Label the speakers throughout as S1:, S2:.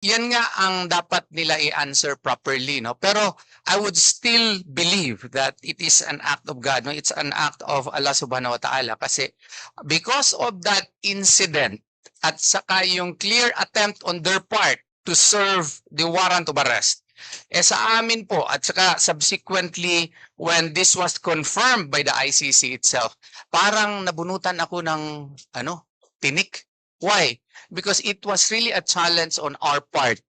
S1: yan nga ang dapat nila i-answer properly, no? Pero I would still believe that it is an act of God, no? It's an act of Allah subhanahu wa ta'ala kasi because of that incident at saka yung clear attempt on their part to serve the warrant of arrest, sa amin po at saka subsequently when this was confirmed by the ICC itself, parang nabunutan ako ng tinik. Why? Because it was really a challenge on our part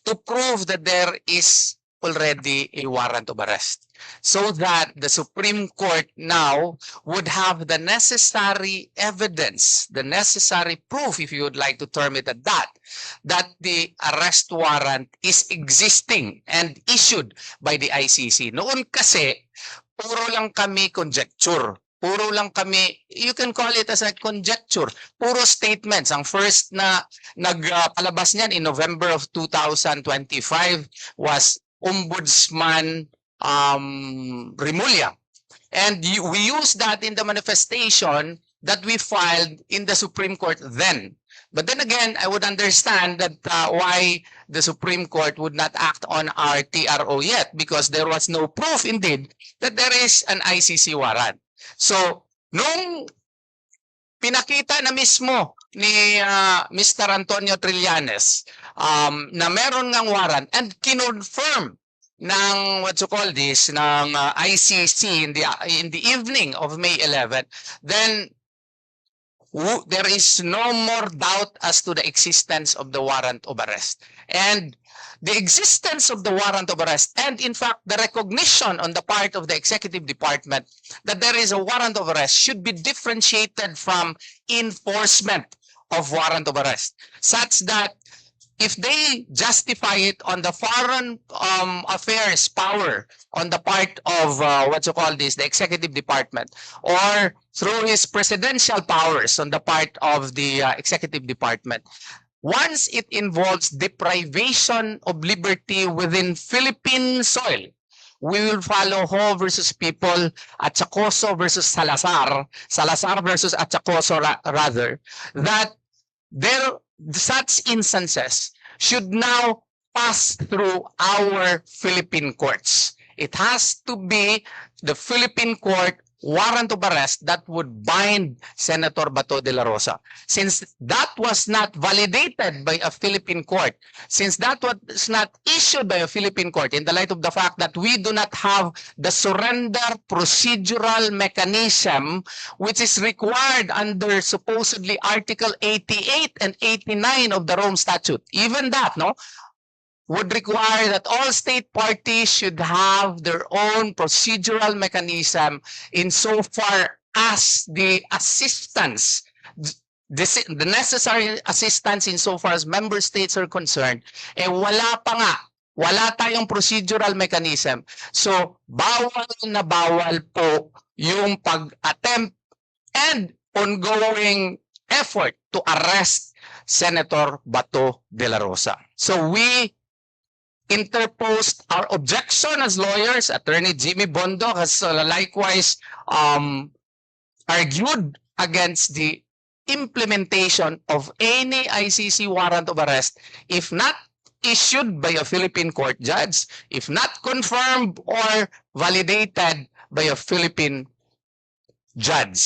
S1: to prove that there is already a warrant of arrest so that the Supreme Court now would have the necessary evidence, the necessary proof, if you would like to term it at that the arrest warrant is existing and issued by the ICC. Noon kasi, puro lang kami conjecture. Puro lang kami, you can call it as a conjecture. Puro statements. Ang first na nagpalabas niyan in November of 2025 was Ombudsman Remulla. And we used that in the manifestation that we filed in the Supreme Court then. But then again, I would understand that why the Supreme Court would not act on our TRO yet because there was no proof indeed that there is an ICC warrant. So, nung pinakita na mismo ni Mr. Antonio Trillanes na meron ngang warrant and kinonfirm ng ng ICC in the evening of May 11, then there is no more doubt as to the existence of the warrant of arrest. And the existence of the warrant of arrest and in fact the recognition on the part of the executive department that there is a warrant of arrest should be differentiated from enforcement of warrant of arrest such that if they justify it on the foreign affairs power on the part of the executive department or through his presidential powers on the part of the executive department, once it involves deprivation of liberty within Philippine soil, we will follow Ho versus People, Achacoso versus Salazar versus Achacoso rather, that such instances should now pass through our Philippine courts. It has to be the Philippine court warrant of arrest that would bind Senator Bato de la Rosa. Since that was not validated by a Philippine court, since that was not issued by a Philippine court in the light of the fact that we do not have the surrender procedural mechanism which is required under supposedly Article 88 and 89 of the Rome Statute, even that, would require that all state parties should have their own procedural mechanism insofar as the assistance, the necessary assistance insofar as member states are concerned, wala tayong procedural mechanism. So, bawal na bawal po yung pag-attempt and ongoing effort to arrest Senator Bato de la Rosa. So, we interposed our objection as lawyers. Attorney Jimmy Bondo has likewise argued against the implementation of any ICC warrant of arrest if not issued by a Philippine court judge, if not confirmed or validated by a Philippine judge.